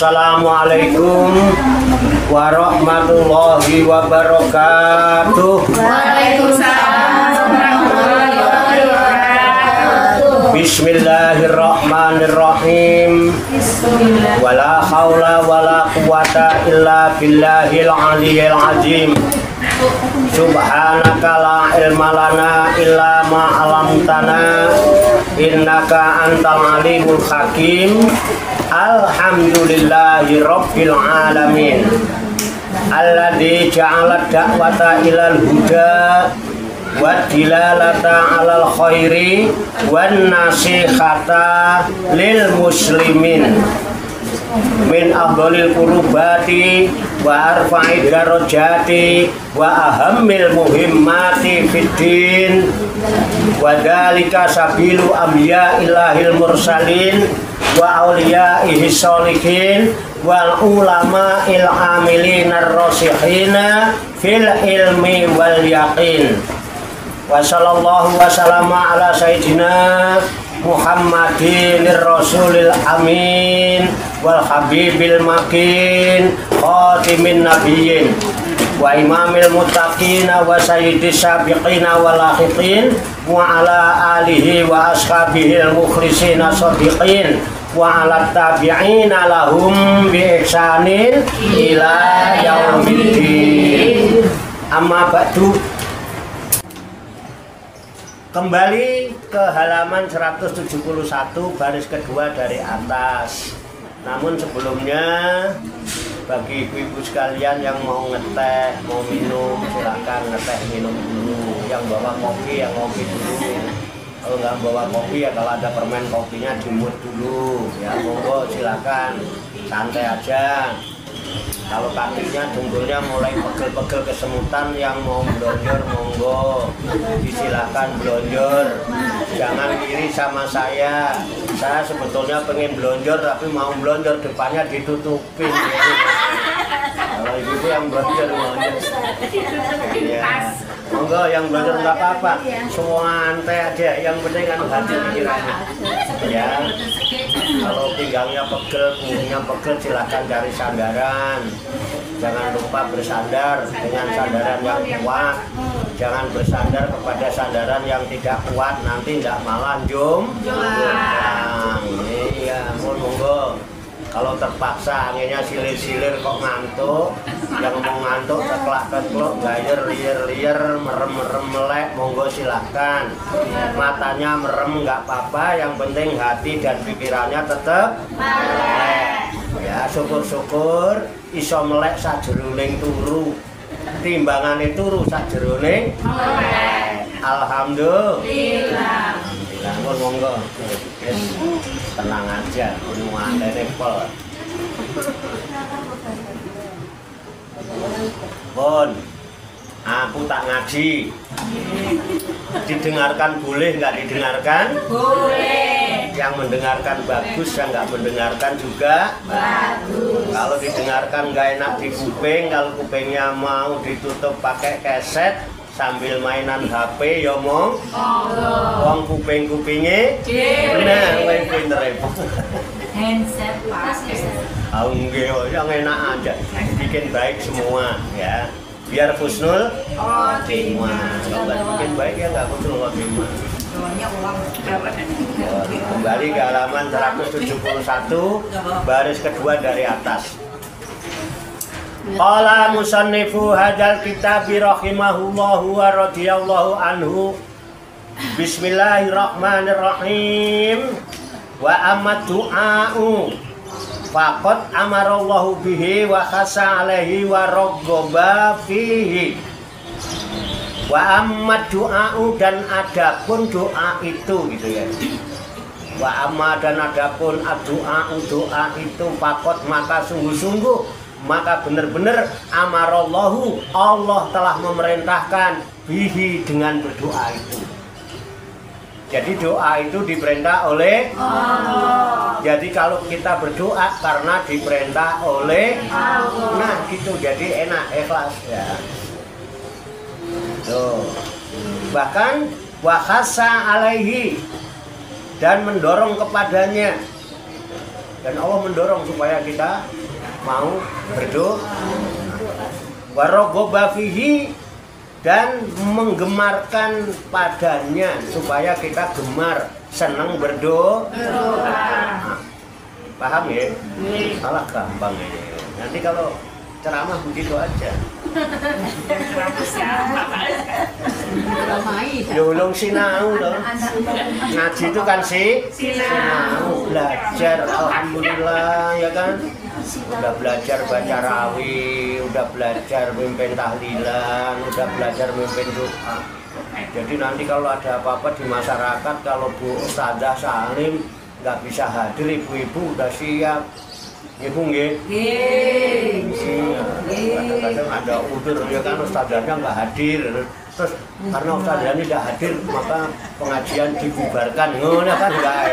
Assalamualaikum warahmatullahi wabarakatuh. Waalaikumsalam warahmatullahi wabarakatuh. Bismillahirrahmanirrahim. Wala haula wala quwata illa billahil aliyyil azim. Subhanaka la ilma lana illa ma 'allamtana innaka antal alimul hakim. Alhamdulillahi rabbil alamin. Alladzi ja'ala da'wata ilal huda wa dilalata 'alal khairi wan nasihata lil muslimin min afdhalil qurbati wa arfa'i darajati wa ahammil muhimmati fiddin wa dzalika sabilu ambiya ilahil mursalin wa awliya'ihi sholihin wal ulama il amilin ar-rasihina fil ilmi wal yaqin. Wa sallallahu wa sallama ala sayyidina Muhammadin rasulil amin wal habibil makin khatimin nabiyyin wa imamil muttaqin wa sayyidis sabiqin wal lahiqin wa ala alihi wa ashabihil mukhlisin shadiqin wa ala tabi'ina lahum bi ihsanin ila yaumiddin. Amma ba'du. Kembali ke halaman 171 baris kedua dari atas. Namun sebelumnya bagi ibu-ibu sekalian yang mau ngeteh, mau minum, silakan ngeteh minum dulu. Yang bawa kopi, yang ngopi dulu. Kalau nggak bawa kopi ya kalau ada permen kopinya dimut dulu. Ya monggo silakan, santai aja. Kalau kakinya dengkulnya mulai pegel-pegel kesemutan, yang mau blonjor monggo disilakan blonjor. Jangan iri sama saya sebetulnya pengen blonjor tapi mau blonjor depannya ditutupin. Kalau ibu yang blonjor ya monggo, yang blonjor nggak apa-apa, semua santai aja, yang penting kan hati pikirannya ya. Kalau pinggangnya pegel, punggungnya pegel, silahkan cari sandaran. Jangan lupa bersandar dengan sandaran yang kuat. Jangan bersandar kepada sandaran yang tidak kuat, nanti tidak malah jomplang. Iya, monggo. Kalau terpaksa anginnya silir-silir kok ngantuk, yang mau ngantuk ceklak-ceklok, gayer, liar-liar, merem-merem melek, monggo silahkan. Matanya merem nggak apa-apa, yang penting hati dan pikirannya tetap melek. Ya, syukur-syukur iso melek sajeroning turu. Timbangan turu sajeroning melek. Alhamdulillah. Monggo. Tenang aja, semua repol. Pun, aku tak ngaji. Didengarkan boleh, nggak didengarkan? Boleh. Yang mendengarkan bagus, yang nggak mendengarkan juga bagus. Kalau didengarkan nggak enak di kuping, kalau kupingnya mau ditutup pakai keset sambil mainan HP ya mong. Wong kuping-kupinge nah kowe pinter handset pas nggih yang enak aja, bikin baik semua ya, biar husnul khotimah. Kalau nggak bikin baik ya nggak husnul khotimah. Kembali ke halaman 171 baris kedua dari atas. Qala musannifu hadzal kitabi rahimahullahu wa radhiyallahu anhu. Bismillahirrahmanirrahim. Wa amad du'a'u faqad amarallahu bihi wa khasa alaihi wa raghaba fihi. Wa amad du'a'u, dan adapun doa itu gitu ya. Wa amma, dan adapun ad-du'a'u, doa itu faqad, maka sungguh-sungguh, maka benar-benar amarallahu, Allah telah memerintahkan bihi, dengan berdoa itu. Jadi doa itu diperintah oleh Allah. Jadi kalau kita berdoa karena diperintah oleh Allah, nah gitu, jadi enak, ikhlas ya. Tuh. Bahkan wa khassa alaihi, dan mendorong kepadanya. Dan Allah mendorong supaya kita mau berdoa. Waraghoba fihi, dan menggemarkan padanya supaya kita gemar, senang berdoa. Nah, paham ya? Salah gampang ini. Nanti kalau ceramah begitu aja. Ya ulung sinau dong. Ngaji itu kan sinau, belajar, alhamdulillah ya kan. Udah belajar baca rawi, udah belajar mimpin tahlilan, udah belajar mimpin doa. Jadi nanti kalau ada apa-apa di masyarakat, kalau Bu Ustadzah Salim nggak bisa hadir, ibu-ibu udah siap. Ibu nggih? Kadang-kadang ada udur ya kan, ustadzahnya nggak hadir. Terus karena ustadzahnya tidak hadir, maka pengajian dibubarkan. Ngono kan enggak.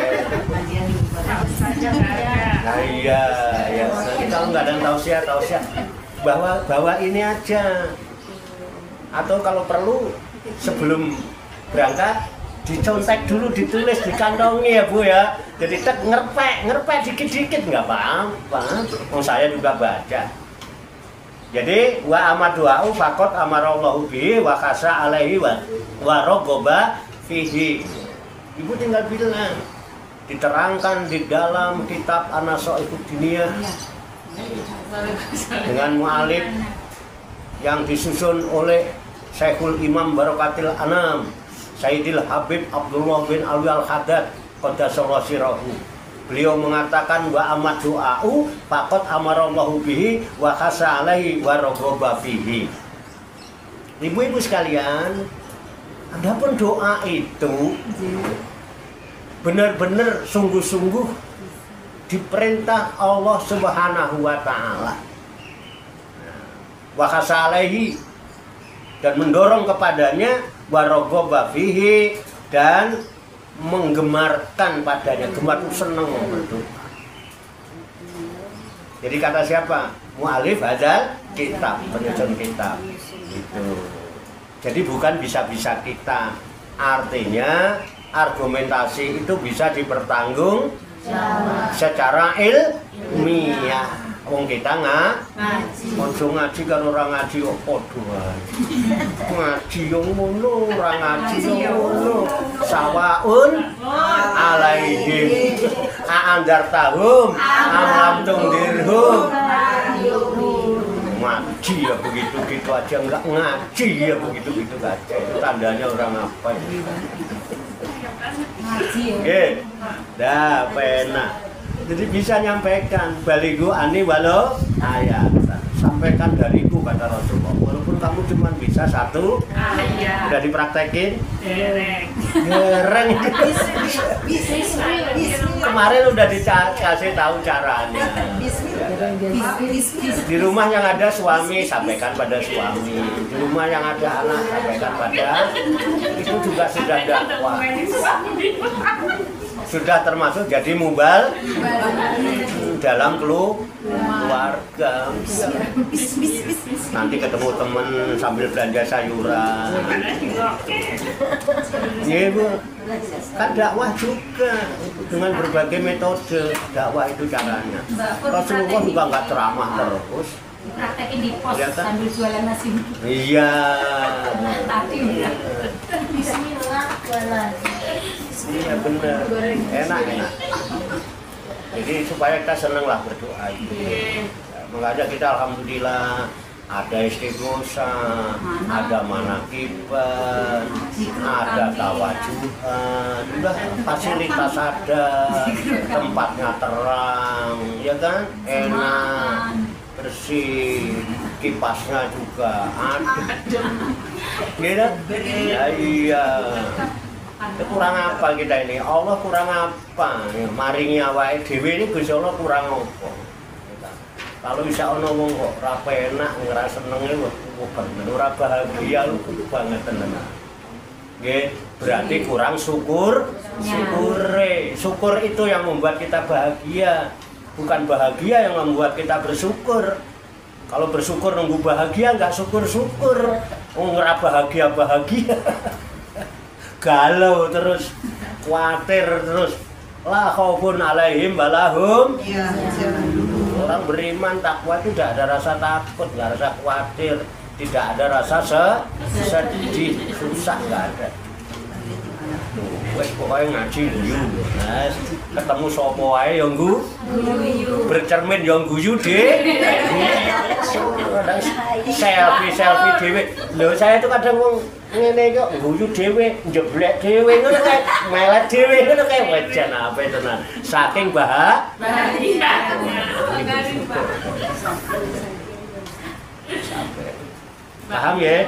Nah iya, ya. Nanti kalau nggak ada tausiah bawa ini aja. Atau kalau perlu sebelum berangkat dicontek dulu, ditulis, dikantongi ya Bu ya. Jadi ngerpek dikit-dikit nggak apa-apa. Oh, saya juga baca. Jadi wa amadu'u faqat amarallahu bihi wa khasa alaihi wa raghoba fihi. Ibu tinggal bilang, diterangkan di dalam kitab An-Nasaikhud Diniyah dengan mu'alif yang disusun oleh Syekhul Imam Barokatil Anam Sayyidil Habib Abdullah bin Alwi Al-Haddad Qaddasallahu sirrahu. Beliau mengatakan wa amad du'a'u faqad amarallahu bihi wa khasa alaihi wa raghoba fihi. Ibu-ibu sekalian, adapun doa itu benar-benar sungguh-sungguh diperintah Allah Subhanahu wa taala. Wa khasa alaihi, dan mendorong kepadanya, wa raghoba fihi, dan menggemarkan padanya. Gemar itu senang berdoa. Jadi kata siapa? Mu'alif hadzal kitab, penyusun kitab. Itu. Jadi bukan bisa-bisa kita. Artinya argumentasi itu bisa dipertanggung secara ilmiah. Wong kita ngaji kan orang ngaji opo doa. Ngaji yo ngono, ora ngaji yo ngono. Sawaun alaihim a'andartahum am lam tundirhum. Ngaji ya begitu-gitu aja, enggak ngaji ya begitu-gitu aja. Itu tandanya orang apa ya? Ngaji ya. Dah pena. Jadi bisa nyampaikan baligu ani walau ayat, sampaikan dariku kata Rasulullah. Walaupun kamu cuma bisa satu ayat. Udah dipraktekin? Gereng. Kemarin udah dikasih tahu caranya. Di rumah yang ada suami, sampaikan pada suami. Di rumah yang ada anak, sampaikan pada. Itu juga sudah dakwah. Sudah termasuk jadi mubal dalam keluarga. Nanti ketemu temen sambil belanja sayuran. Iya Bu, kan dakwah juga dengan berbagai metode. Dakwah itu caranya. Rasulullah juga nggak ceramah terus. Praktekin di pos sambil jualan nasi. Iya. Bismillah jualan. Iya benar, enak. Jadi supaya kita senang lah berdoa itu. Makanya kita alhamdulillah ada istighosa, ada manakiban, ada tawajuhan, udah fasilitas ada, tempatnya terang, ya kan, enak, bersih, kipasnya juga ada. Gitu? Ya, iya. Kurang apa kita ini? Allah kurang apa? Maringi awake dhewe ini Gusti Allah kurang apa? Kalau bisa ono wong kok ora penak ngrasa senenge bener ora bahagia lu banget tenan. Nggih, berarti kurang syukur. Syukur itu yang membuat kita bahagia, bukan bahagia yang membuat kita bersyukur. Kalau bersyukur nunggu bahagia, nggak syukur-syukur. Ora bahagia. Galau terus, khawatir terus, La khaufun alaihim walahum. Iya. Orang beriman takwa itu tidak ada rasa takut, nggak rasa khawatir, tidak ada rasa sedih, susah, nggak ada. Wes pokoknya ngaji guyu. Nah, ketemu sapa wae yo bercermin yo guyu deh. Selfie dhewe. Lho saya itu kadang wong ngene kok guyu dhewe, njeblek dhewe ngono kae, melet dhewe ngono kae wajan apa tenan. Saking bahagia. Paham ya?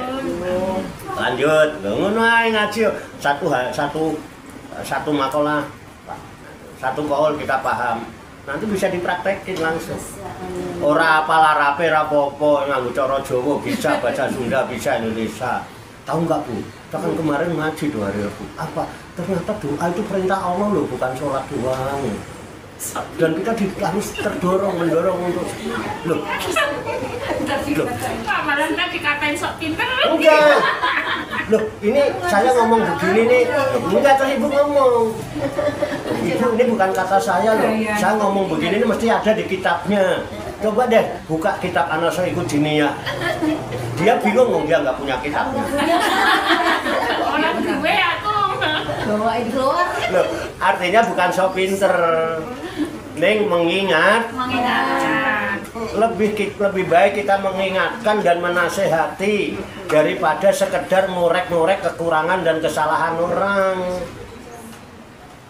Lanjut, ngono ae ngaji satu makalah, satu kaul kita paham. Nanti bisa dipraktekin langsung. Ora apalah rapi rapopo nganggo cara Jawa bisa, bahasa Sunda bisa, Indonesia. Tahu nggak Bu? Kita kan kemarin ngaji 2 hari Bu. Apa? Ternyata doa itu perintah Allah loh, bukan sholat doang. Dan kita harus mendorong untuk loh. Malah ntar dikatain sok pinter. Enggak. Loh, ini saya ngomong begini nih. Enggak, terus Ibu ngomong. Ibu, ini bukan kata saya loh. Saya ngomong begini ini mesti ada di kitabnya. Coba deh buka kitab Anasa Iku Diniyah. Dia bingung dia nggak punya kitabnya. Orang gue aku. Bawain keluar. Loh, artinya bukan so pinter. Neng mengingat. Lebih baik kita mengingatkan dan menasehati daripada sekedar ngorek-ngorek kekurangan dan kesalahan orang.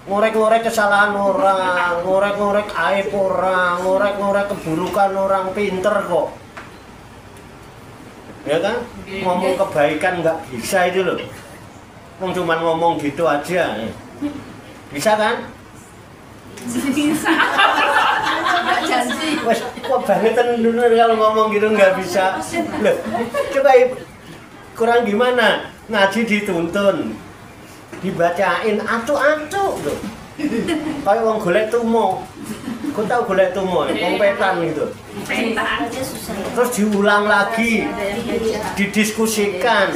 Ngorek-ngorek kesalahan orang, ngorek-ngorek aib orang, ngorek-ngorek keburukan orang, pinter kok. Ya kan? Ngomong kebaikan nggak bisa itu loh. Cuman ngomong gitu aja. Bisa kan? Bisa. Janji. Wes kok bangetan dulu kalau ngomong gitu nggak bisa. Loh, coba kurang gimana? Ngaji dituntun, dibacain atu-atu loh. Kayak wong golek tumo. Kau tahu golek tumo, wong petan gitu. Terus diulang lagi, didiskusikan,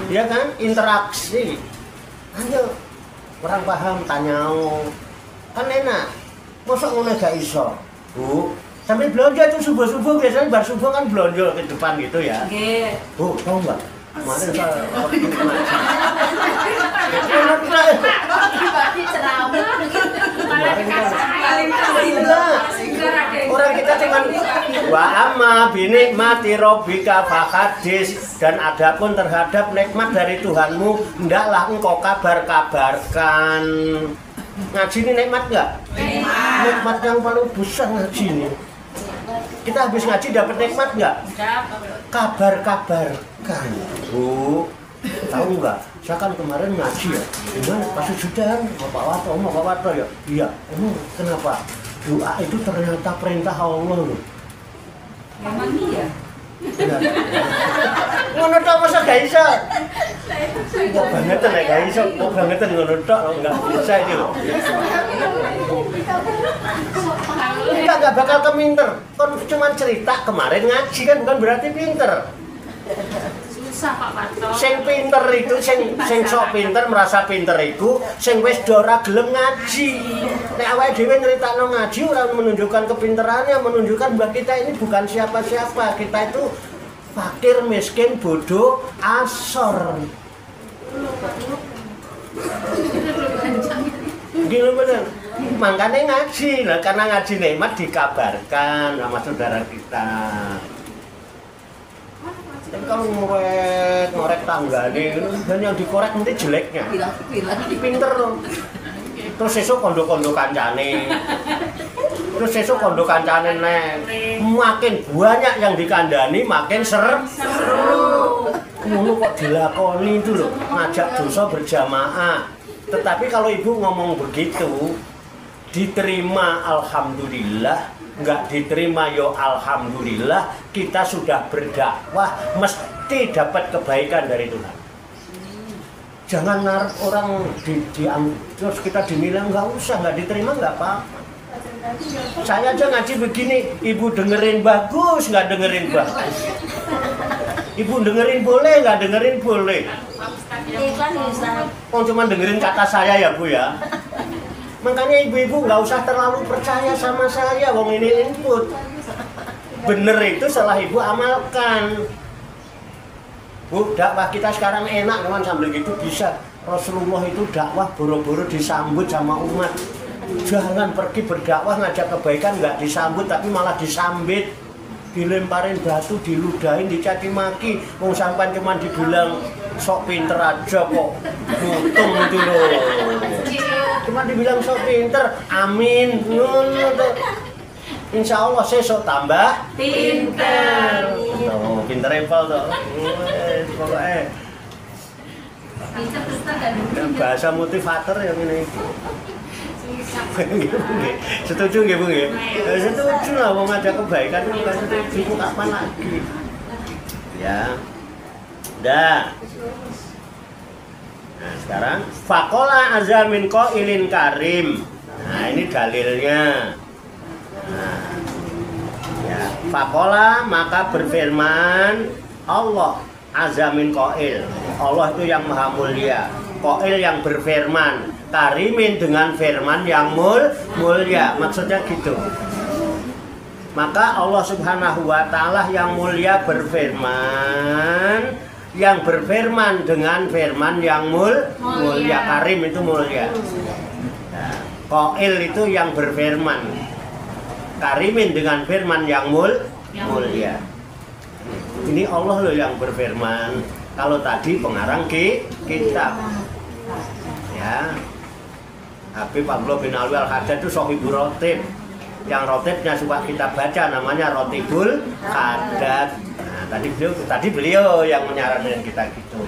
ya kan? Interaksi. Ayo, orang paham tanyau, kan enak. Masa ngono gak iso? Bu, sampai belanja itu subuh-subuh biasanya bar subuh kan belanja ke depan gitu ya. Nggih. Bu, tahu nggak? Kemarin saya Pribadi ceramah. orang kita cuman wa amma binikmati rabbika fahadis, dan adapun terhadap nikmat dari Tuhanmu hendaklah engkau kabar-kabarkan. Ngaji ini nikmat nggak? Nikmat yang paling besar ngaji ini. Kita habis ngaji dapat nikmat nggak? Kabar-kabarkan. Bu, tahu nggak? Saya kan kemarin ngaji ya. Gimana? Pas sudah Bapak Wato ya? Iya. Kenapa? Doa itu ternyata perintah Allah loh. Memang iya. Ngono tok masa gak iso. Kok bangetan nek gak iso, kok bangetan ngono tok enggak bisa itu loh. Kita enggak bakal keminter. Kon cuma cerita kemarin ngaji kan bukan berarti pinter. Susah Pak Parto. Sing pinter itu sing sok pinter merasa pinter iku sing wis ora gelem ngaji. Nek awake dhewe nyritakno ngaji ora menunjukkan kepinterannya, menunjukkan bahwa kita ini bukan siapa-siapa. Kita itu fakir, miskin, bodoh, asor. Gila bener. Makanya ngaji, nah, karena ngaji nikmat dikabarkan sama saudara kita. Dan kalau ngorek tanggane, dan yang dikorek nanti jeleknya. Pinter loh. Terus esok kondo-kondo kancane. Terus esok kondo kancane makin banyak yang dikandani, makin seru. Ngono kok dilakoni itu loh, ngajak dosa berjamaah. Tetapi kalau ibu ngomong begitu, diterima alhamdulillah. Nggak diterima yo alhamdulillah, kita sudah berdakwah mesti dapat kebaikan dari Tuhan. Jangan orang terus kita dinilai nggak usah, nggak diterima nggak apa-apa. Saya aja ngaji begini, ibu dengerin bagus nggak dengerin bagus, ibu dengerin boleh nggak dengerin boleh. Oh cuma dengerin kata saya ya Bu ya. Makanya ibu-ibu nggak usah terlalu percaya sama saya, wong ini input. Bener itu setelah ibu amalkan. Bu, dakwah kita sekarang enak teman sambil gitu bisa. Rasulullah itu dakwah boro-boro disambut sama umat. Jangan pergi berdakwah ngajak kebaikan nggak disambut tapi malah disambit. Dilemparin batu, diludahin, dicaci maki. Wong sampan cuman dibilang sok pinter aja kok. Untung itu loh. Cuma dibilang sok pinter, amin. Insya Allah sesok tambah pinter. Oh, pinter Apple tuh. Pokoknya bahasa motivator yang ini. Setuju nggih Bu nggih? Setuju lah mau ngajak kebaikan itu kan setuju kapan lagi. Ya. Dah. Nah, sekarang faqala azamin qailin karim. Nah, ini dalilnya. Nah. Ya, faqala maka berfirman Allah azamin qail. Allah itu yang maha mulia. Qail yang berfirman, karimin dengan firman yang mulia. Maksudnya gitu. Maka Allah Subhanahu wa taala yang mulia berfirman, yang berfirman dengan firman yang mulia. Karim itu mulia. Nah, qail itu yang berfirman. Karimin dengan firman yang mulia. Ini Allah loh yang berfirman. Kalau tadi pengarang kitab. Ya. Habib Abdullah bin Alwi Al-Haddad itu sohibul rotib. Yang rotibnya suka kita baca namanya Rotibul Haddad. Nah, tadi beliau yang menyarankan kita gitu.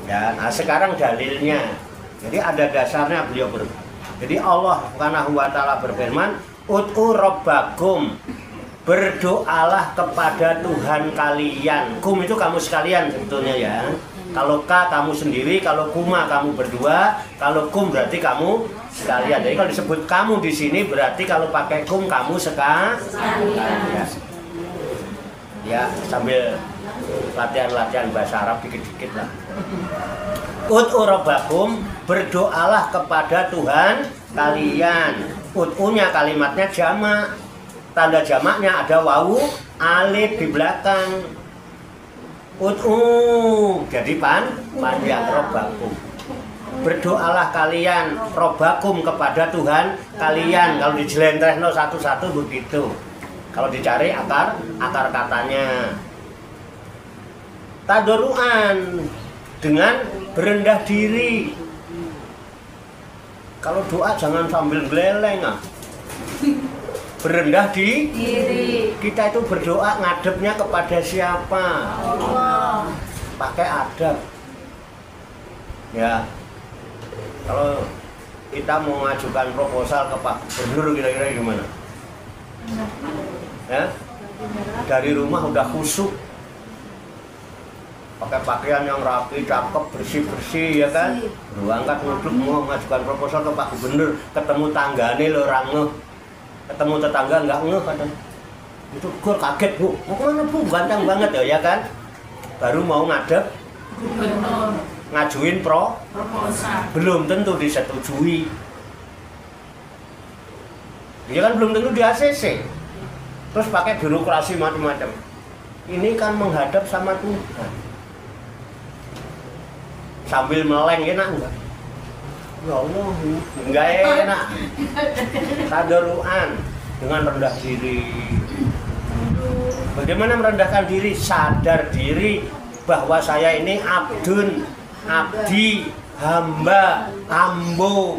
Ya, nah sekarang dalilnya. Jadi ada dasarnya beliau Jadi Allah Subhanahu wa taala berfirman, "Ud'u rabbakum." Berdoalah kepada Tuhan kalian. Kum itu kamu sekalian sebetulnya ya. Kalau ka kamu sendiri, kalau kuma kamu berdua, kalau kum berarti kamu sekalian. Jadi kalau disebut kamu di sini berarti kalau pakai kum kamu sekalian. Ya, sambil latihan-latihan bahasa Arab dikit-dikit lah. Ud'u rabbakum, berdoalah kepada Tuhan kalian. Ud'unya kalimatnya jamak. Tanda jamaknya ada wawu, alif di belakang. Ud'u, jadi panjang robbakum. Berdoalah kalian robbakum kepada Tuhan kalian. Kalau dijelentrehno satu-satu begitu. Kalau dicari akar katanya. Tadoruan dengan berendah diri. Kalau doa jangan sambil geleleng ah. Berendah diri. Kita itu berdoa ngadepnya kepada siapa? Allah. Pakai adab. Ya. Kalau kita mau mengajukan proposal ke Pak Gubernur kira-kira gimana? Ya? Dari rumah udah khusyuk. Pakai pakaian yang rapi, cakep, bersih-bersih ya kan? Angkat nguduk mau mengajukan proposal ke Pak Gubernur, ketemu tanggane lho ora ngeh. Ketemu tetangga nggak ngeh kadang. Itu gue kaget Bu, mau kemana Bu? Ganteng banget ya kan? Baru mau ngadep ngajuin proposal. Belum tentu disetujui. Dia kan belum tentu di ACC. Terus pakai birokrasi macam-macam. Ini kan menghadap sama Tuhan. Sambil meleng enak enggak? Ya Allah, enggak enak. Tadoruan dengan rendah diri. Bagaimana merendahkan diri? Sadar diri bahwa saya ini abdun, abdi, hamba, ambo,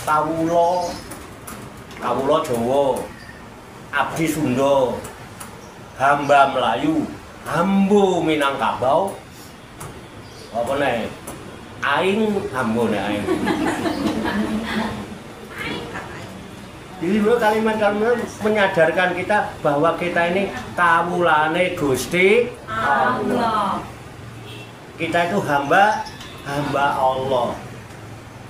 kawulo, kawulo Jawa, abdi Sunda, hamba Melayu, ambo Minangkabau. Apa nih? Aing ambo nih aing. Jadi kalimat-kalimat menyadarkan kita bahwa kita ini kawulane Gusti Allah. Kita itu hamba Allah.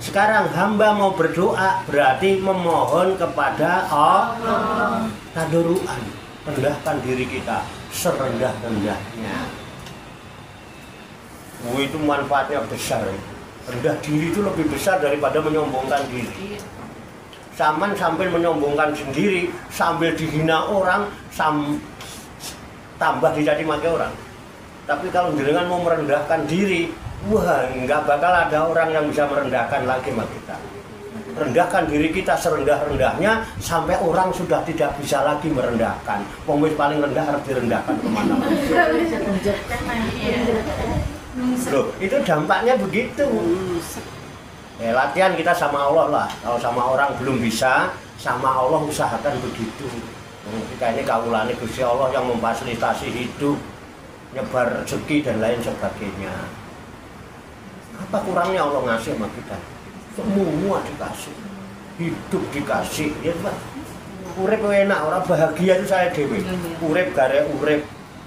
Sekarang hamba mau berdoa berarti memohon kepada Allah. Tadoruan, rendahkan diri kita serendah-rendahnya. Itu manfaatnya besar. Rendah diri itu lebih besar daripada menyombongkan diri. Saman sambil menyombongkan sendiri, sambil dihina orang, tambah dicaci maki orang. Tapi kalau jenengan mau merendahkan diri, wah, nggak bakal ada orang yang bisa merendahkan lagi sama kita. Rendahkan diri kita serendah-rendahnya sampai orang sudah tidak bisa lagi merendahkan. Wong wis paling rendah harus direndahkan kemana-mana. Loh, itu dampaknya begitu. Latihan kita sama Allah lah. Kalau sama orang belum bisa, sama Allah usahakan begitu. Kita ini kaulane Gusti Allah yang memfasilitasi hidup, nyebar rezeki dan lain sebagainya. Apa kurangnya Allah ngasih sama kita? Semua dikasih, hidup dikasih, ya Pak. Urip enak, orang bahagia itu saya dewe. Urip gare urip,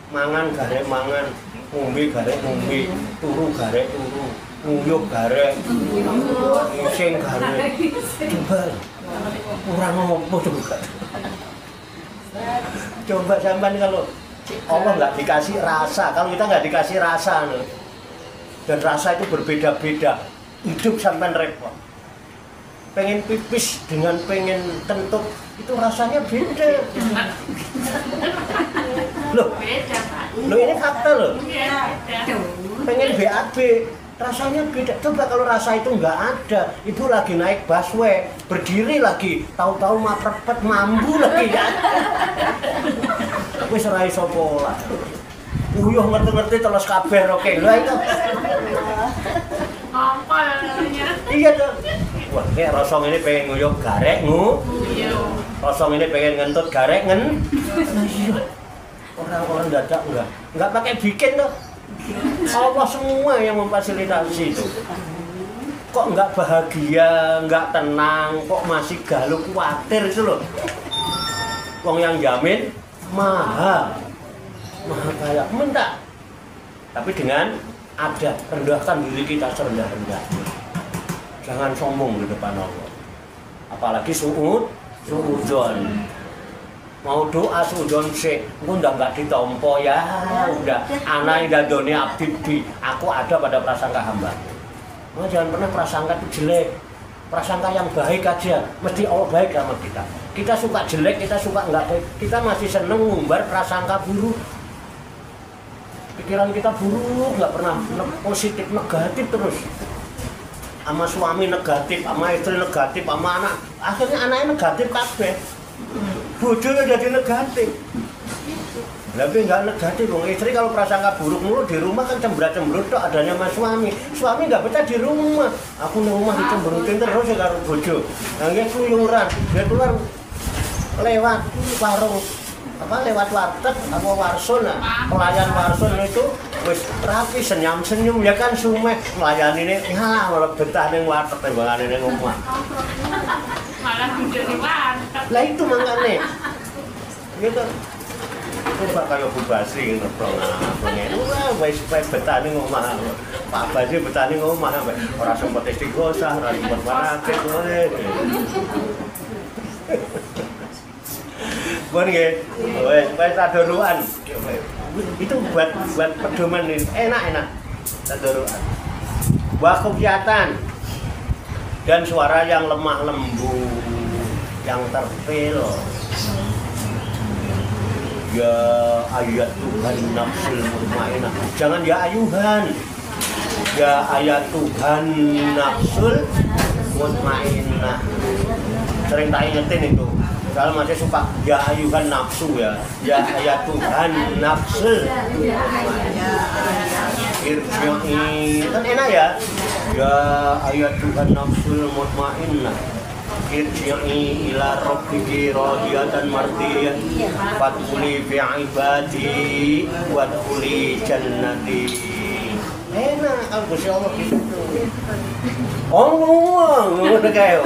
mangan gare mangan, ngombe gare ngombe, turu gare turu, nguyuh gare, ngising gare. Coba, kurang ngopo coba. Coba sampean kalau Allah nggak dikasih rasa, kalau kita nggak dikasih rasa, dan rasa itu berbeda-beda, hidup sampean repot. Pengen pipis dengan pengen kentut itu rasanya beda. Loh, loh ini fakta loh. Pengen BAB rasanya beda. Coba kalau rasa itu nggak ada, ibu lagi naik busway, berdiri lagi, tahu-tahu maprepet mambu lagi ya. Wis ora iso pola. Uyuh ngerti-ngerti terus kabeh oke. Lah itu. Apa namanya? Iya tuh. Wah, kayak rosong ini pengen nguyuh garek Rosong ini pengen ngentut garek Iya. Orang-orang dadak enggak pakai bikin tuh. Allah semua yang memfasilitasi itu. Kok enggak bahagia, enggak tenang, kok masih galau khawatir itu loh. Wong yang jamin maha kaya minta, tapi dengan ada rendahkan diri kita serendah-rendahnya. Jangan sombong di depan Allah, apalagi suudzon. Mau doa suudzon sih, udah nggak ditompo ya, udah anak dan dunia abdi, aku ada pada prasangka hamba. Nah, jangan pernah prasangka itu jelek. Prasangka yang baik aja, mesti Allah baik sama kita. Kita suka jelek, kita suka nggak baik, kita masih seneng ngumbar prasangka buruk. Pikiran kita buruk, nggak pernah positif, negatif terus. Sama suami negatif, sama istri negatif, sama anak. Akhirnya anaknya negatif kabeh. Bojonya jadi negatif. Tapi nggak negatif, dong. Istri kalau prasangka buruk mulu di rumah kan cemberut-cemberut tuh adanya sama suami. Suami nggak betah di rumah. Aku di rumah dicemberutin terus ya karo bojo. Nah, dia keluyuran, dia keluar lewat warung lewat warteg apa warsun, pelayan warsun itu wis rapi senyum ya kan sume pelayan ini ya malah betah ning warteg timbangan ning omah. Malah tidur di warteg. Lah itu makane. Gitu. Coba kalau Bu Basri ngeprong pengen wis betah ning omah. Pak Basri betah ning omah ora sempat istighosah, ora sempat manakib. Bon nggih. Wis tadoruan. Itu buat pedoman ini. Enak. Tadoruan. Wa khufyatan. Dan suara yang lemah lembut, yang terpil. Ya ayat Tuhan nafsul mutmainah. Jangan ya ayuhan. Ya ayat Tuhan nafsul mutmainah. Sering tak ingetin itu. Kalau masih suka ya ayuhan nafsu ya ayat Tuhan nafsul irji'i kan enak ya ayat Tuhan nafsul mutmainnah irji'i ila rabbiki radiyatan mardiyah fadkhuli fi ibadi wadkhuli jannati. Enak kalau Gusti Allah gitu. Ngomong kayak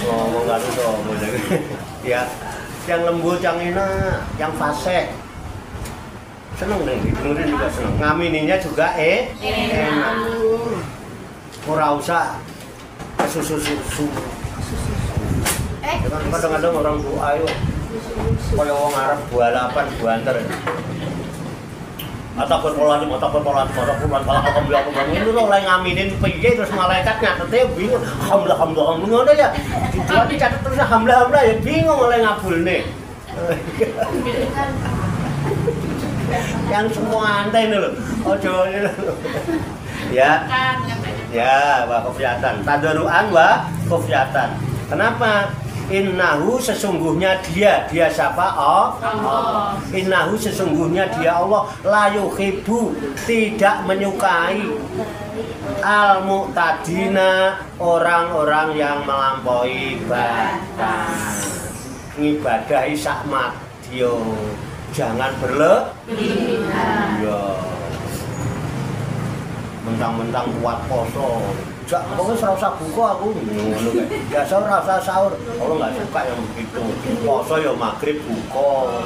ngomong nggak tuh ya, yang lembut, yang enak, yang fasih, seneng deh, dengerin juga seneng, ngamininya juga enak, ora usah susu. Kadang-kadang orang doa itu kalau orang Arab balapan banter, Astagfirullahaladzim, itu oleh ngaminin piye terus malaikat nyatetnya bingung. Alhamdulillah ngono ya. Dijual dicatet terus alhamdulillah ya bingung oleh ngabulne. Yang semua antai ini loh. Ojo ya. Ya, wa khufyatan. Tadarruan wa khufyatan. Kenapa? Innahu sesungguhnya dia siapa? Allah. Innahu sesungguhnya dia Allah la yuhibbu tidak menyukai al-mu'tadina orang-orang yang melampaui batas. Ngibadahi sak madya. Jangan berlebihan. Ya. Mentang-mentang kuat poso. Jak, pokoknya serasa buka aku ngono kae. Biasa rasa sahur. Allah enggak suka yang begitu. Poso ya maghrib buka.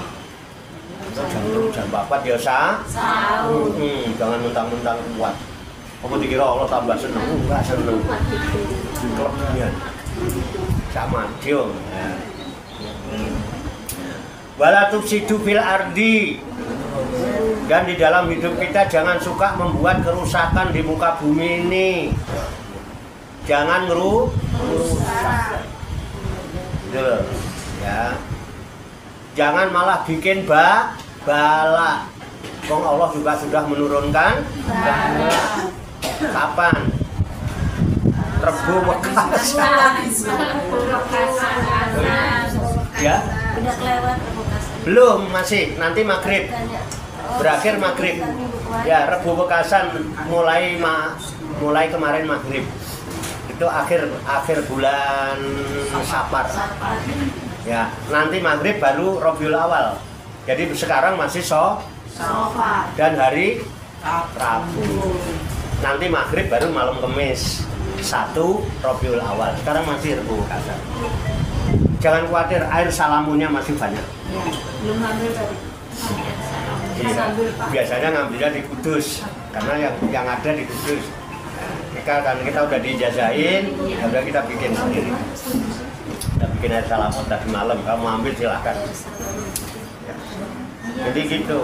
Jam 4 ya sahur. Jangan mentang-mentang kuat. Apa dikira Allah tambah seneng? Enggak seneng. Kelebihan. Sama dia. Wala tufsidu fil ardi. Dan di dalam hidup kita jangan suka membuat kerusakan di muka bumi ini. Jangan rusak. Gitu, ya. Jangan malah bikin bala. Wong Allah juga sudah menurunkan bala. Kapan? Rebo Bekasan. Ya. Udah kelewat Belum, masih. Nanti maghrib. Berakhir maghrib. Ya, Rebo Bekasan mulai kemarin maghrib. Itu akhir bulan Safar. Ya, nanti maghrib baru Rabiul Awal. Jadi sekarang masih Safar dan hari Rabu. Nanti maghrib baru malam Kamis 1 Rabiul Awal. Sekarang masih Rebo Bekasan. Jangan khawatir, air salamunya masih banyak. Ya, belum ambil tadi. Iya. Biasanya ngambilnya di Kudus, karena yang ada di Kudus. Kan kita udah dijazain, ya udah kita bikin sendiri. Kita bikin air salamut tadi malam, kamu ambil silahkan. Ya. Jadi gitu.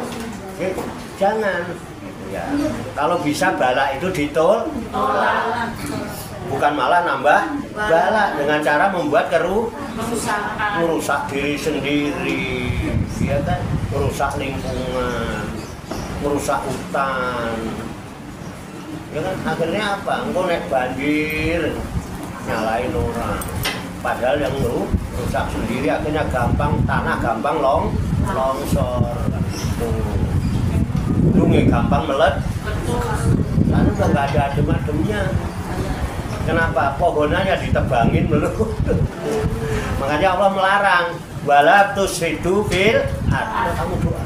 Jangan. Ya. Kalau bisa bala itu ditolak. Bukan malah nambah bala dengan cara membuat merusak diri sendiri, ya kan? Merusak lingkungan, merusak hutan, ya kan? Akhirnya apa? Engkau naik banjir, nyalain orang, padahal yang merusak sendiri akhirnya tanah gampang longsor, sungai gampang meletus, karena udah nggak ada adem-ademnya. Kenapa? Pohonannya ditebangin melulu. Makanya Allah melarang. Wala tusridu fil ardh. Kamu doa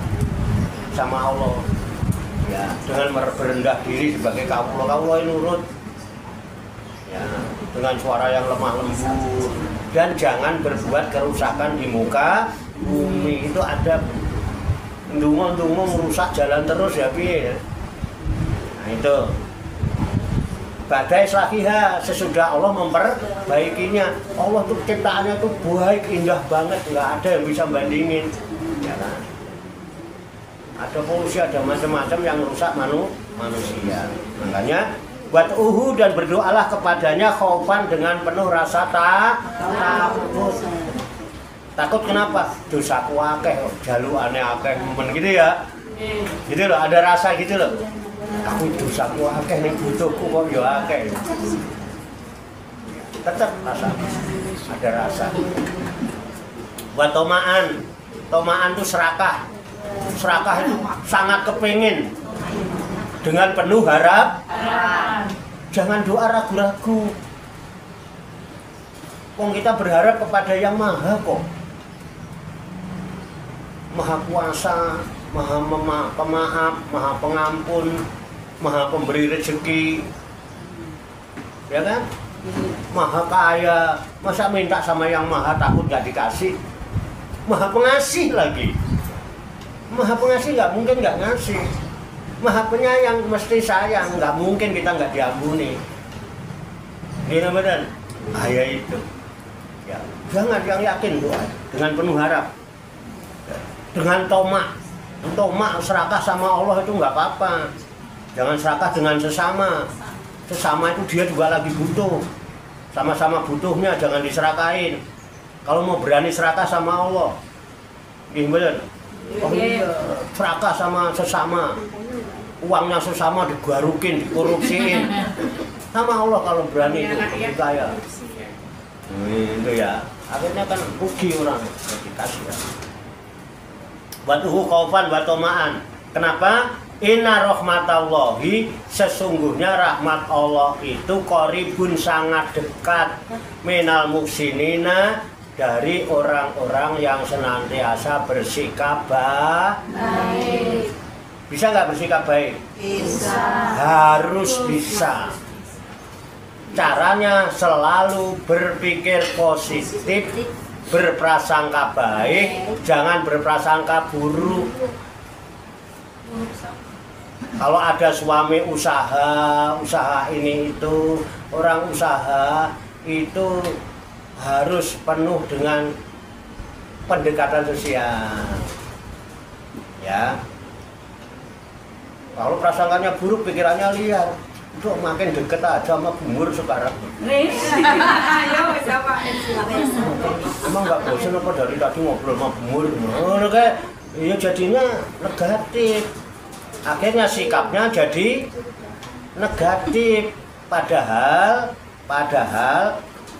sama Allah. Ya, dengan merendah diri sebagai kaulah nurut. Ya, dengan suara yang lemah lembut dan jangan berbuat kerusakan di muka bumi. Itu ada ndungu merusak jalan terus ya piye. Nah, itu badai slahiha, sesudah Allah memperbaikinya. Allah tuh ciptaannya tuh baik, indah banget, nggak ada yang bisa bandingin, ya kan? Ada polusi, ada macam-macam yang merusak manusia. Makanya buat dan berdoalah kepadanya khaufan dengan penuh rasa takut. Takut kenapa? Dosaku akeh, jalukane akeh, gitu ya. Gitu loh, ada rasa gitu loh. Aku dosaku akeh ning butuhku kok ya akeh. Tetap ada rasa. Buat tomaan itu serakah. Serakah itu sangat kepingin dengan penuh harap. Jangan doa ragu-ragu. Wong kita berharap kepada yang maha kok. Maha kuasa, maha pemaaf, maha pengampun, maha pemberi rezeki, ya kan? Maha kaya, masa minta sama yang maha takut gak dikasih? Maha pengasih lagi. Maha pengasih nggak mungkin nggak ngasih. Maha penyayang mesti sayang, nggak mungkin kita nggak diampuni. Ini benar. Ayat itu. Ya, jangan yang yakin doa dengan penuh harap. Dengan tomak, Tomak serakah sama Allah itu nggak apa-apa. Jangan serakah dengan sesama. Sesama itu dia juga lagi butuh. Sama-sama butuhnya, jangan diserakahin. Kalau mau berani serakah sama Allah, gimana? Oh iya, serakah sama sesama. Uangnya sesama digarukin, dikorupsiin. Sama Allah kalau berani itu kaya. Itu ya. Akhirnya kan rugi orang dikasih. Watuhu kaufan watomaan. Kenapa? Inna rahmatallahi, sesungguhnya rahmat Allah itu qaribun sangat dekat minal muhsinina, dari orang-orang yang senantiasa bersikap baik. Bisa nggak bersikap baik? Bisa. Harus bisa. Caranya selalu berpikir positif, berprasangka baik, jangan berprasangka buruk. Kalau ada suami usaha ini itu, orang usaha itu harus penuh dengan pendekatan sosial. Ya. Kalau prasangkanya buruk, pikirannya liar, itu makin deket aja sama bumur sekarang. Ayo sama. Emang nggak bosan apa dari tadi ngobrol sama bumur? Oh, kayak ya jadinya negatif. Akhirnya sikapnya jadi negatif. Padahal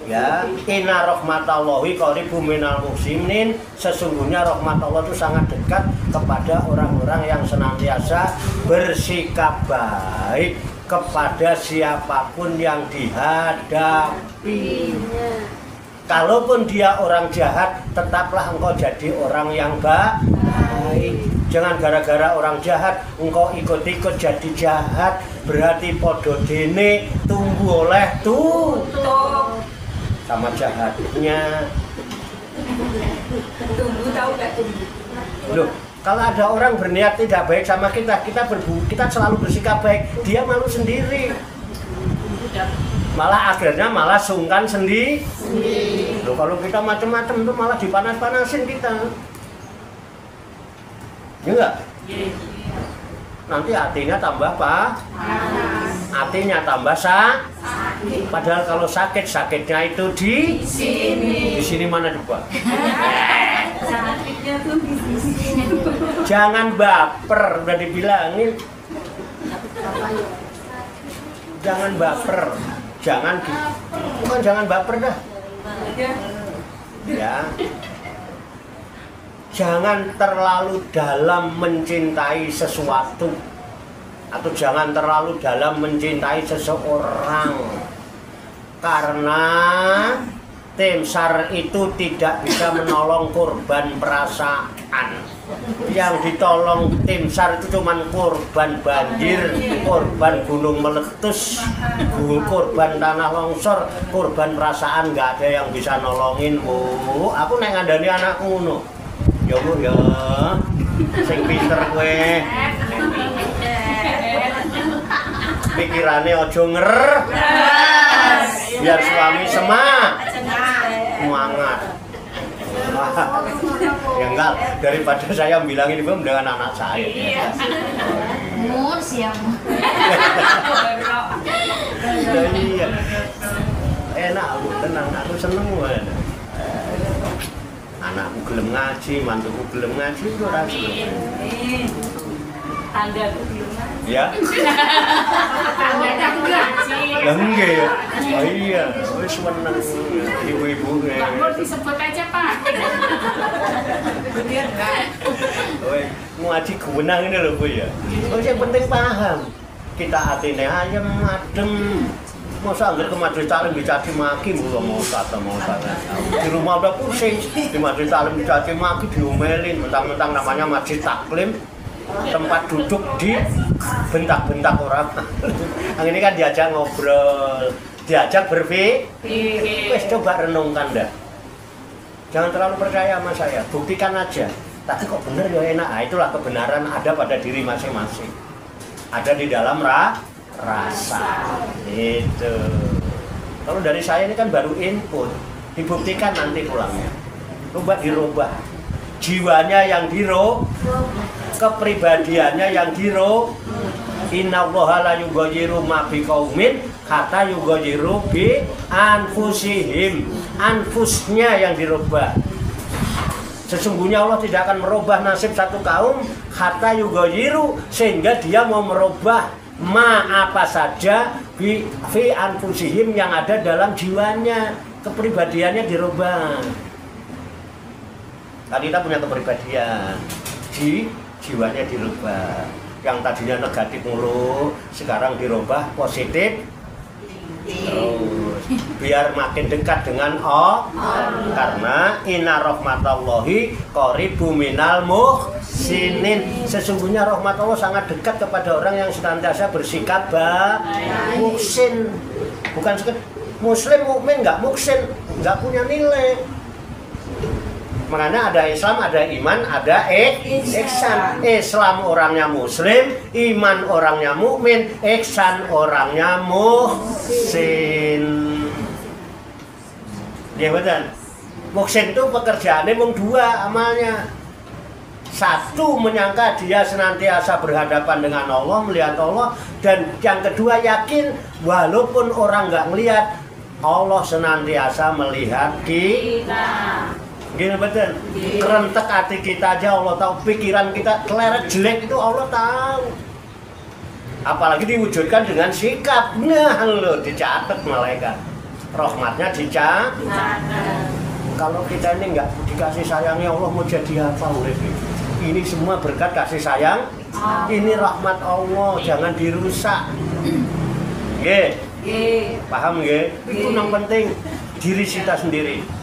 ya, inna rahmatallahi qaribun minal muhsinin, sesungguhnya rahmat Allah itu sangat dekat kepada orang-orang yang senantiasa bersikap baik kepada siapapun yang dihadapi. Kalaupun dia orang jahat, tetaplah engkau jadi orang yang baik. Jangan gara-gara orang jahat engkau ikut-ikut jadi jahat. Berarti podo dene tunggu oleh tutup sama jahatnya. Tunggu tahu nggak tunggu? Loh, kalau ada orang berniat tidak baik sama kita, kita selalu bersikap baik, dia malu sendiri. Malah akhirnya malah sungkan sendiri. Loh, kalau kita macam-macam itu malah dipanas-panasin kita. Ya enggak? Nanti hatinya tambah apa? Hatinya tambah sakit. Padahal kalau sakitnya itu di sini. Di sini mana coba? Sakitnya tuh di sini. Jangan baper, udah dibilangin. Jangan baper. Bukan jangan baper dah. Ya. Jangan terlalu dalam mencintai sesuatu, atau jangan terlalu dalam mencintai seseorang, karena tim SAR itu tidak bisa menolong korban perasaan. Yang ditolong tim SAR itu cuma korban banjir, korban gunung meletus, korban tanah longsor, korban perasaan nggak ada yang bisa nolongin. Aku nek ngandani anakku ngono. Ya Bu ya, sing pinter kowe. Pikirane ojo biar suami semangat. Ya enggak, daripada saya bilangin itu dengan anak saya. Umur siang. Iya. Enak aku, tenang, aku seneng banget. Anakku gelem ngaji, mantuku gelem ngaji, itu ora seneng. Tanggaku belum ngaji. Ya. Tanggaku ngaji. Lah nggih ya. Oh iya, wis seneng ibu-ibu. Nggak mau disebut aja Pak. Bener nggak? Woi, ngaji kewenang ini loh Bu ya. Oh yang penting paham. Kita atine ayem adem. Masa anggere ke majelis taklim dicaci maki mulu mau kata. Di rumah udah pusing, di majelis taklim dicaci maki, diomelin, mentang-mentang namanya majelis taklim, tempat duduk di bentak-bentak orang. Yang ini kan diajak ngobrol, diajak berpikir. Wes coba renungkan dah. Jangan terlalu percaya sama saya, buktikan aja. Tapi kok bener ya enak. Nah, itulah kebenaran ada pada diri masing-masing. Ada di dalam rasa itu. Kalau dari saya ini kan baru input, dibuktikan nanti pulangnya. Coba dirubah jiwanya yang kepribadiannya yang innallaha la yughayyiru ma biqaumin hatta yughayyiru bi anfusihim. Anfusnya yang dirubah. Sesungguhnya Allah tidak akan merubah nasib satu kaum hatta yughayyiru, sehingga dia mau merubah ma apa saja fi anfusihim yang ada dalam jiwanya. Kepribadiannya dirubah. Tadi kita punya kepribadian, jiwanya dirubah. Yang tadinya negatif mulu, sekarang dirubah positif. Terus biar makin dekat dengan Allah. Karena inna rahmatallahi qaribu minal muhsinin. Sesungguhnya rahmat Allah sangat dekat kepada orang yang senantiasa bersikap muhsin. Bukan sekedar muslim, mukmin, nggak muhsin, nggak punya nilai. Makanya ada Islam, ada iman, ada ihsan. Islam orangnya muslim, iman orangnya mukmin, ihsan orangnya muhsin. Ya betul. Muhsin itu pekerjaannya mung dua amalnya. Satu, menyangka dia senantiasa berhadapan dengan Allah, melihat Allah. Dan yang kedua, yakin walaupun orang nggak melihat, Allah senantiasa melihat kita. Gini betul, kerentek hati kita aja Allah tahu, pikiran kita keleret jelek itu Allah tahu. Apalagi diwujudkan dengan sikap. Nah lo dicatat malaikat, rahmatnya dicatat. Kalau kita ini nggak dikasih sayangnya Allah, mau jadi apa oleh ini semua berkat kasih sayang. Ini rahmat Allah, jangan dirusak. Paham nggih? Itu yang penting diri kita sendiri.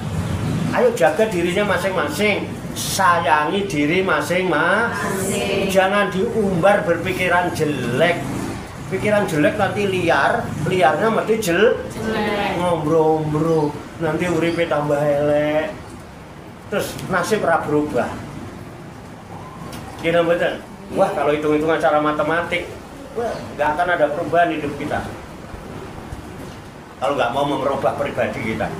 Ayo jaga dirinya masing-masing, sayangi diri masing-masing. Jangan diumbar berpikiran jelek. Pikiran jelek nanti liarnya mesti jelek. Ngombro-ngombro, nanti uripe tambah elek. Terus nasib ora berubah. Gini betul. Wah, kalau hitung-hitungan cara matematik, wah, nggak akan ada perubahan hidup kita. Kalau nggak mau merubah pribadi kita.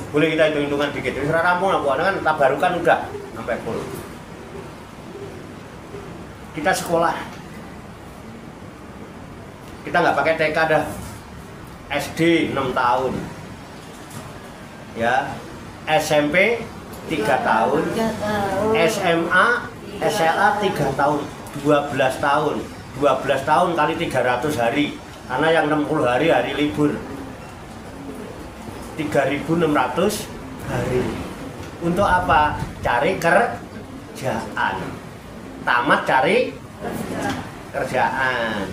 Boleh kita hitung-hitungan dikit. Ini rampung lah, kan tabarukan udah sampai full. Kita sekolah. Kita nggak pakai TK dah. SD 6 tahun. Ya. SMP 3 tahun. SMA, SLA 3 tahun. 12 tahun. 12 tahun kali 300 hari. Karena yang 60 hari libur. 3.600 hari. Untuk apa? Cari kerjaan. Tamat cari kerjaan.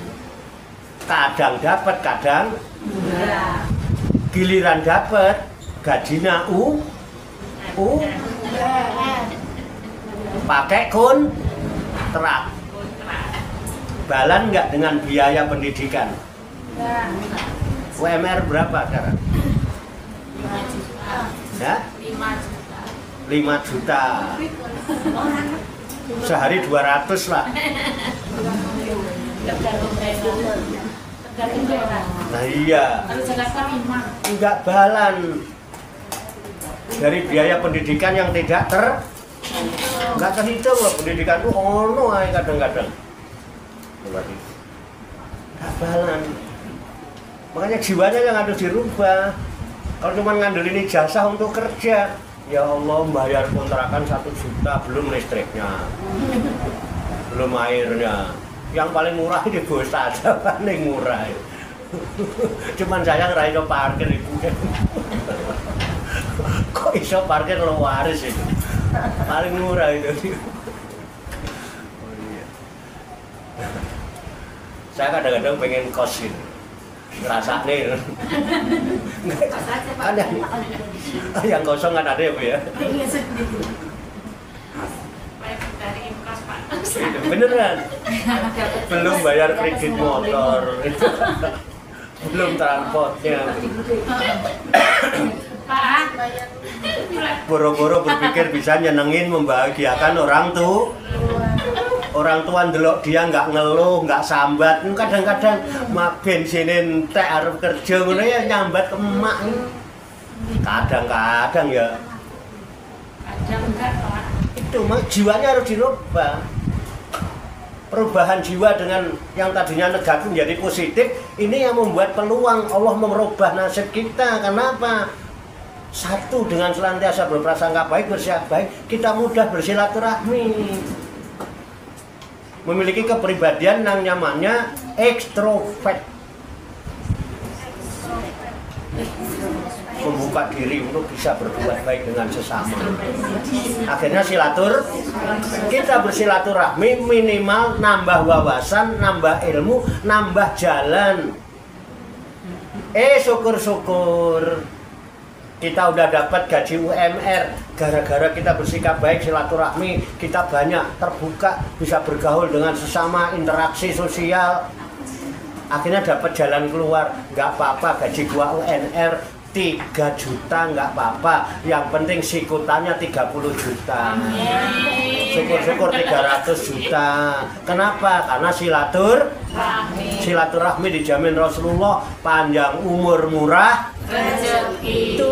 Kadang dapat, kadang enggak. Giliran dapat, gajinya pakai kontrak. Balan nggak dengan biaya pendidikan? UMR berapa sekarang? 5 juta. Sehari 200 lah. Nah iya. Enggak balan dari biaya pendidikan yang tidak enggak terhitung loh. Pendidikan itu ono ae kadang-kadang. Enggak balan. Makanya jiwanya yang harus dirubah. Kalau cuma ngandelin ijazah untuk kerja, ya Allah, bayar kontrakan 1 juta, belum listriknya, belum airnya. Yang paling murah di bos aja, paling murah. Cuman saya ngeraih parkir itu. Kok iso parkir lo waris itu? Paling murah itu. Oh, iya. Saya kadang-kadang pengen kos itu. Ngerasa nih kan yang kosong kan ada ya Bu ya. Beneran belum bayar kredit motor, belum transportnya. Boro-boro berpikir bisa nyenengin, membahagiakan orang tua. Orang tua ndelok dia nggak ngeluh, nggak sambat. Kadang-kadang mak bensinin teh arep kerja ngono ya nyambat ke emak. Kadang-kadang ya. Kadang enggak, Pak. Itu jiwanya harus dirubah. Perubahan jiwa dengan yang tadinya negatif menjadi positif, ini yang membuat peluang Allah merubah nasib kita. Kenapa? Satu, dengan senantiasa berprasangka baik, bersiap baik, kita mudah bersilaturahmi. Memiliki kepribadian yang nyamannya ekstrovert. Membuka diri untuk bisa berbuat baik dengan sesama. Akhirnya kita bersilaturahmi minimal nambah wawasan, nambah ilmu, nambah jalan. Syukur-syukur kita udah dapat gaji UMR gara-gara kita bersikap baik, silaturahmi, kita banyak terbuka, bisa bergaul dengan sesama, interaksi sosial. Akhirnya dapat jalan keluar. Nggak apa-apa gaji gua UMR 3 juta, nggak apa-apa, yang penting sikutannya 30 juta. Syukur-syukur 300 juta. Kenapa? Karena silaturahmi dijamin Rasulullah, panjang umur, murah rezeki. Itu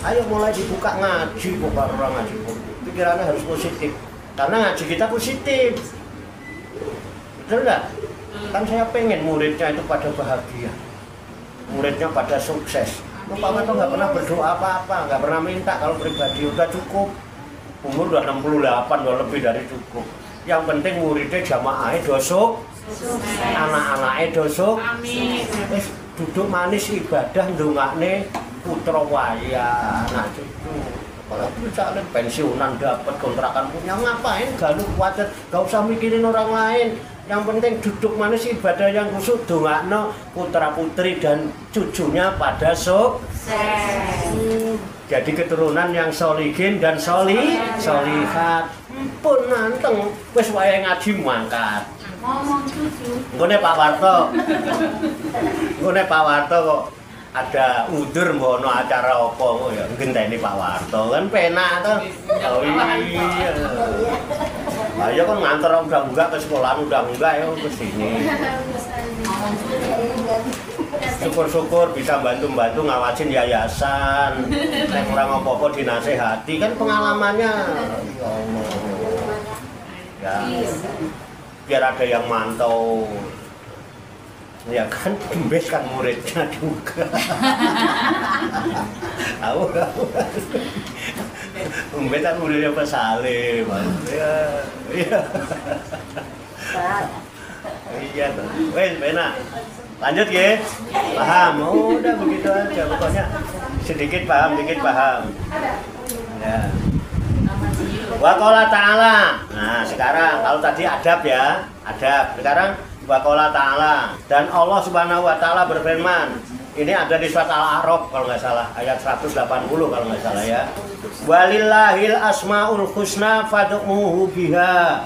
ayo mulai dibuka ngaji, bukan orang ngaji, pikirannya harus positif, karena ngaji kita positif. Betul nggak? Kan saya pengen muridnya itu pada bahagia, muridnya pada sukses. Bapak tuh nggak pernah berdoa apa-apa, nggak pernah minta. Kalau pribadi udah cukup, umur udah 68, udah lebih dari cukup. Yang penting muridnya jamaahnya dosuk, anak-anaknya dosuk. Duduk manis ibadah ndongakne putra waya. Nah itu kalau misalnya pensiunan dapat kontrakan punya, ngapain galuh khawatir, gak usah mikirin orang lain. Yang penting duduk manis ibadah yang khusyuk, dongakno putra putri dan cucunya pada sukses. Jadi keturunan yang solihin dan solihat. Pun nanteng wis wayahe ngaji mangkat. Ngomong cucu. Nggone Pak Warto kok ada udur mbono acara apa kok ya ngenteni Pak Warto kan penak to. Oh iya. Ayo kan ngantor udah enggak ke sekolah, udah enggak ya ke sini. Syukur-syukur bisa bantu-bantu ngawasin yayasan. Nek kurang apa-apa dinasehati, kan pengalamannya ya Allah. Ya. Biar ada yang mantau. Ya kan gembes kan muridnya juga. Tahu. Gembes kan muridnya Pak Salim. Ya. Iya. Iya tuh. Wes, benar. Lanjut ya. Paham? Oh, udah begitu aja. Pokoknya sedikit paham, dikit paham. Ya. Wa qala ta'ala. Nah, sekarang kalau tadi adab ya, adab. Sekarang wa qala ta'ala, dan Allah Subhanahu wa taala berfirman. Ini ada di surat Al-A'raf kalau nggak salah, ayat 180 kalau nggak salah ya. Walillahil asmaul husna fad'uhu biha.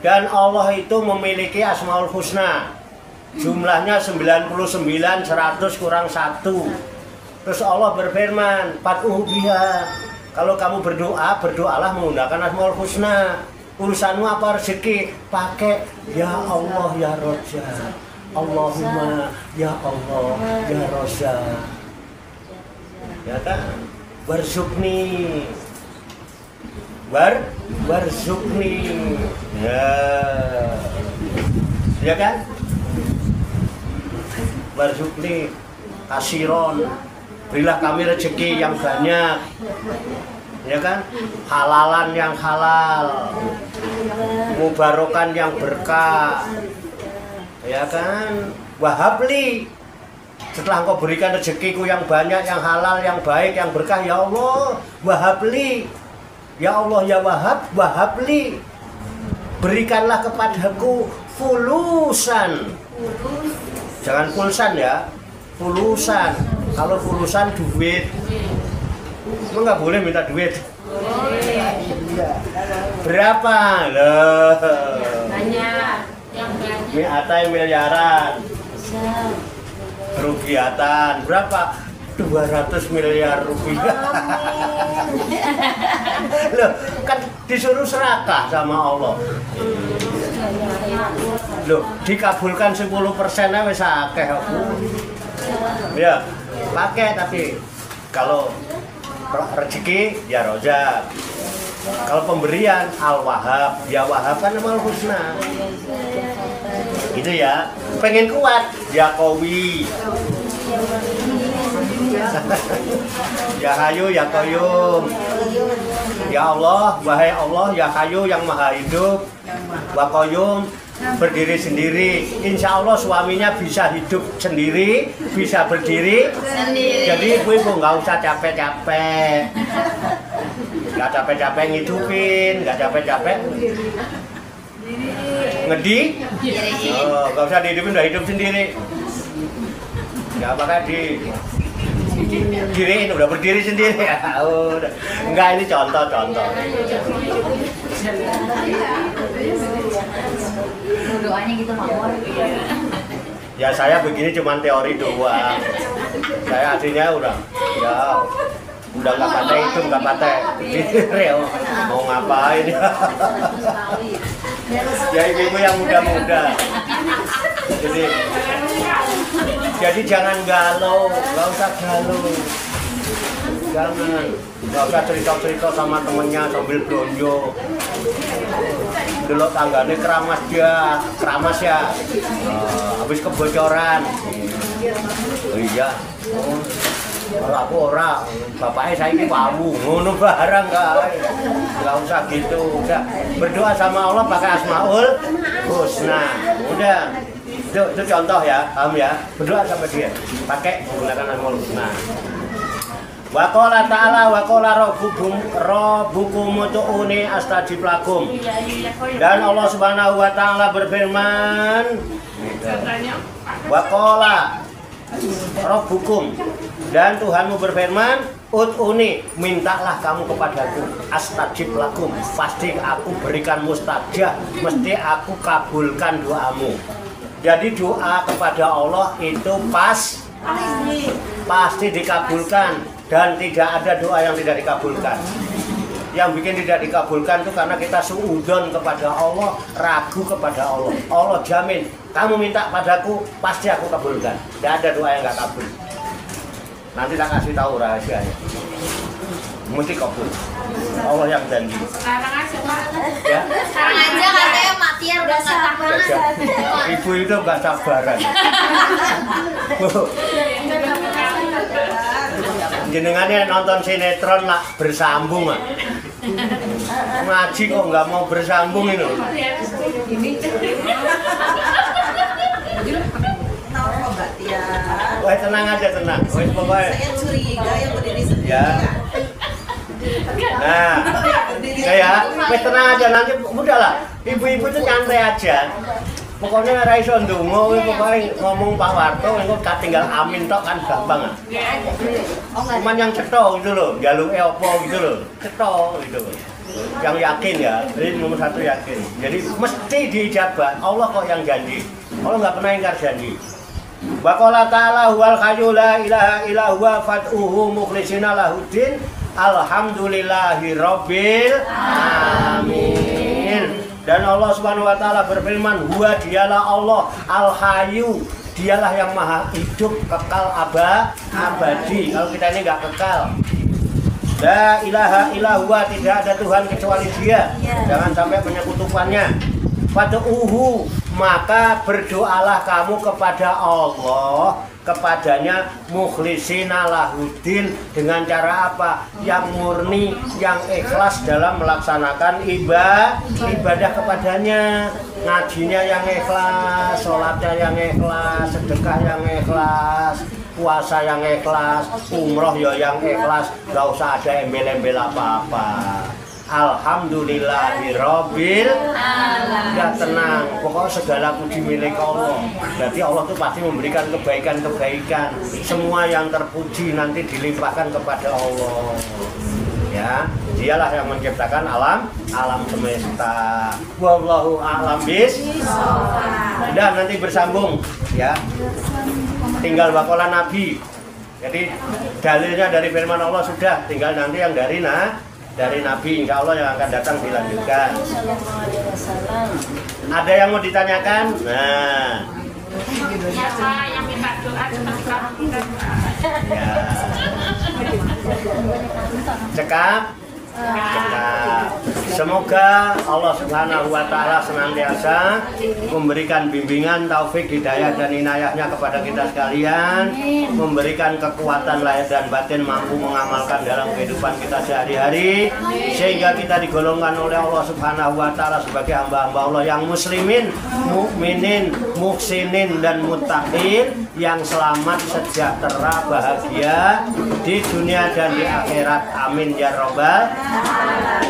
Dan Allah itu memiliki asmaul husna. Jumlahnya 99, 100 kurang 1. Terus Allah berfirman, fad'uhu biha. Kalau kamu berdoa, berdoalah menggunakan asmaul husna. Urusanmu apa rezeki? Pakai ya Allah ya Roja. Allahumma ya Allah ya Roja. Ya kan? Warzukni. Warzukni. Ya. Ya kan? Warzukni kasiron. Berilah kami rezeki yang banyak, ya kan? Halalan yang halal, mubarokan yang berkah, ya kan? Wahabli, setelah engkau berikan rezekiku yang banyak, yang halal, yang baik, yang berkah, ya Allah, wahabli, ya Allah ya Wahab, wahabli, berikanlah kepadaku fulusan, jangan pulsan ya, fulusan. Kalau fulusan duit, emang nggak boleh minta duit? Boleh. Berapa? Loh. Banyak. Yang banyak. Mi'atai miliaran. Rupiatan. Berapa? 200 miliar rupiah. Loh, kan disuruh serakah sama Allah. Loh, dikabulkan 10%-nya wis akeh aku. Ya. Pakai, tapi kalau rezeki ya rojak, Kalau pemberian Al-Wahhab, ya Wahhab kan nama Al-Husna. Gitu ya. Pengen kuat, ya Qawi. Ya Hayu, ya Qayyum. Ya Allah, wahai Allah, ya Hayu yang Maha Hidup. Wa Qayyum, berdiri sendiri. Insya Allah suaminya bisa hidup sendiri, bisa berdiri sendiri. Jadi ibu nggak usah capek-capek, nggak capek-capek ngidupin, nggak capek-capek ngedi. Oh, nggak usah dihidupin, udah hidup sendiri. Nggak pakai diriin, udah berdiri sendiri. Udah. Enggak, ini contoh-contoh. Doanya gitu mawar. Ya saya begini cuma teori doang. Saya aslinya udah nggak pakai itu, nggak pakai diri. Mau ngapain ya? Ya ibu-ibu yang muda-muda. Jadi jangan galau, nggak usah galau. Jangan, nggak usah cerita-cerita sama temennya sambil blonjo. Dulu tangganya keramas ya. Habis kebocoran. Oh iya. Kalau aku ora, bapaknya saya ini wawu, ngono barang nggak usah gitu. Udah berdoa sama Allah pakai Asmaul Husna. Udah. Itu contoh ya, paham ya? Berdoa sama dia, pakai menggunakan Asmaul Husna. Wa qala ta'ala wa qala rabbukum ud'uni astajib lakum. Dan Allah Subhanahu wa taala berfirman, wa qala rabbukum, dan Tuhanmu berfirman, ud'uni, mintalah kamu kepadaku, astajib lakum, pasti aku berikan mustajab, mesti aku kabulkan doamu. Jadi doa kepada Allah itu pasti dikabulkan, dan tidak ada doa yang tidak dikabulkan. Yang bikin tidak dikabulkan itu karena kita suudzon kepada Allah, ragu kepada Allah. Allah jamin, kamu minta padaku, pasti aku kabulkan. Tidak ada doa yang nggak kabul. Nanti tak kasih tahu rahasianya. Mesti kabul. Allah yang janji. Sekarang aja Pak. Ya. Sekarang aja katanya Mak Tiar udah nggak sabar. Ibu itu nggak sabaran. Jenengannya nonton sinetron lah bersambung ah. Ngaji kok nggak mau bersambung ini. Wah tenang aja tenang. Wah pokoknya. Saya curiga yang berdiri sendiri. Ya. Nah, saya, wes tenang aja nanti udahlah. Ibu-ibu itu nyantai aja. Pokoknya ora iso ndonga, pokoknya ngomong Pak Warto, engko tinggal amin tok kan gampang ah. Cuman yang cetok gitu loh, jaluke apa gitu loh. Cetok gitu loh. Yang yakin ya, jadi nomor satu yakin. Jadi mesti diijabah. Allah kok yang janji. Allah nggak pernah ingkar janji. Wa qala ta'ala huwal hayyu la ilaha illa huwa fad'uhu mukhlishina lahuddin. Alhamdulillahi rabbil alamin. Dan Allah Subhanahu wa taala berfirman, huwa dialah Allah al-hayyu, dialah yang maha hidup, kekal abadi. Kalau kita ini enggak kekal. La ilaha illa huwa, tidak ada Tuhan kecuali Dia. Jangan sampai menyekutukannya. Fad'uhu, maka berdoalah kamu kepada Allah, kepadanya mukhlishina lahuddin, dengan cara apa? Yang murni, yang ikhlas dalam melaksanakan ibadah kepadanya. Ngajinya yang ikhlas, sholatnya yang ikhlas, sedekah yang ikhlas, puasa yang ikhlas, umroh ya yang ikhlas, gak usah ada embel-embel apa-apa. Alhamdulillahirabbil alamin. Ya tenang, pokoknya segala puji milik Allah. Berarti Allah tuh pasti memberikan kebaikan-kebaikan. Semua yang terpuji nanti dilimpahkan kepada Allah. Ya, dialah yang menciptakan alam semesta. Wallahu a'lam bishawab. Udah nanti bersambung ya. Tinggal waqala Nabi. Jadi dalilnya dari firman Allah sudah, tinggal nanti yang dari Nabi, insya Allah yang akan datang dilanjutkan. Ada yang mau ditanyakan? Nah, Siapa yang minta doa ya. Cekap Nah, semoga Allah Subhanahu wa Ta'ala senantiasa memberikan bimbingan, taufik, hidayah dan inayahnya kepada kita sekalian, memberikan kekuatan lahir dan batin mampu mengamalkan dalam kehidupan kita sehari-hari, sehingga kita digolongkan oleh Allah Subhanahu wa Ta'ala sebagai hamba-hamba Allah yang muslimin, mukminin, muhsinin dan muttaqin, yang selamat, sejahtera, bahagia di dunia dan di akhirat. Amin ya robbal.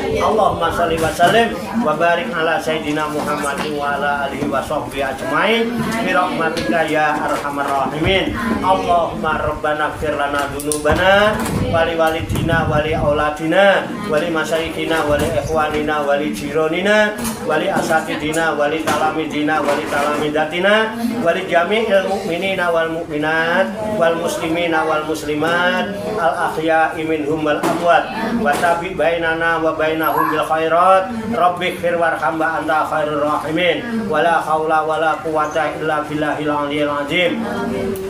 Allahumma sholli wa sallim wa barik ala sayyidina Muhammadin wa ala alihi wa sahbihi ajmain bi rahmatika ya arhamar rahimin. Allahumma rabbana ighfir lana dzunubana wa li walidina wa li auladina wa li masyayikhina wa li ikhwanina wa li jironina wa li asatidina wa li talamidina wa li talamidatina wa li jami'il mu'minina wal mu'minat wal muslimina wal muslimat al ahya'i minhum wal amwat wa tabi bainana wa bainahum bil khairat rabbighfir warham wa anta khairur rahimin wala haula wala quwata illa billahil aliyyil azim.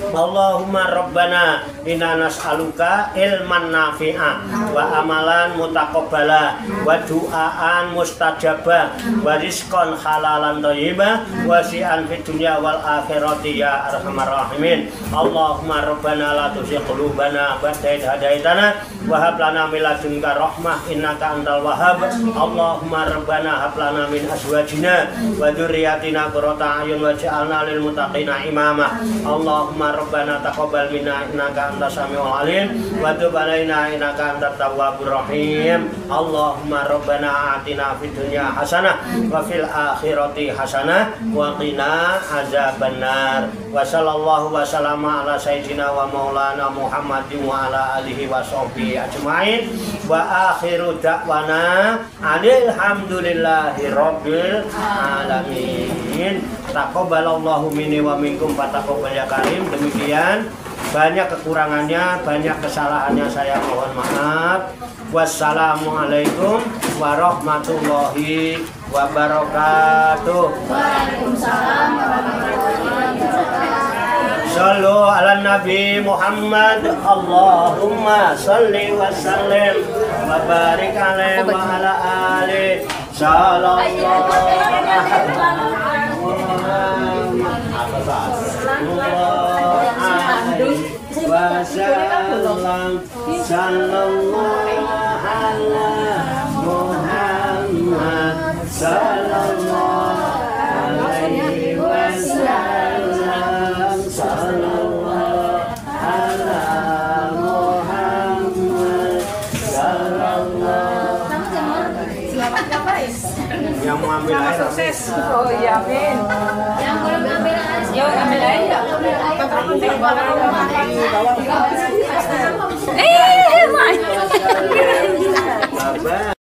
Allahumma rabbana inna nas'aluka ilman nafi'a wa amalan mutaqabbala wa du'aan mustajaba wa rizqan halalan thayyiba wa si'an fid dunya wal akhirati ya arhamar rahimin. Allahumma rabbana la tuzigh qulubana ba'da idh hadaitana wa hab lana min ladunka rahmah innaka antal wahhab. Allahumma rabbana hab lana min azwajina wa dzurriyyatina qurrata a'yun waj'alna lil muttaqina imama. Allahumma rabbana taqabbal minna innaka antas samiul alim wa tub alaina innaka antat tawwabur rahim. Allahumma rabbana atina fid dunya hasanah wa fil akhirati hasanah wa qina azabannar. Wa sallallahu wa sallama ala sayyidina wa maulana Muhammadin wa ala alihi wa sahbihi ajmain wa akhiru da'wana alhamdulillahi rabbil alamin. Taqabbalallahu minni wa minkum fataqabbal ya karim. Demikian, banyak kekurangannya, banyak kesalahannya, saya mohon maaf. Wassalamualaikum warahmatullahi wabarakatuh. Waalaikumsalam warahmatullahi wabarakatuh. Sallu ala Nabi Muhammad. Allahumma salli wa sallim wa barik alaihi wa ala alihi. Sallallahu wasallam sallallahu ala Muhammad sallallahu alaihi wasallam sallallahu ala Muhammad sallallahu. Yang mau ambil air sukses. Oh iya, amin. Yang belum ambil air. Yuk, ambil air yuk. Ambil air. Bye.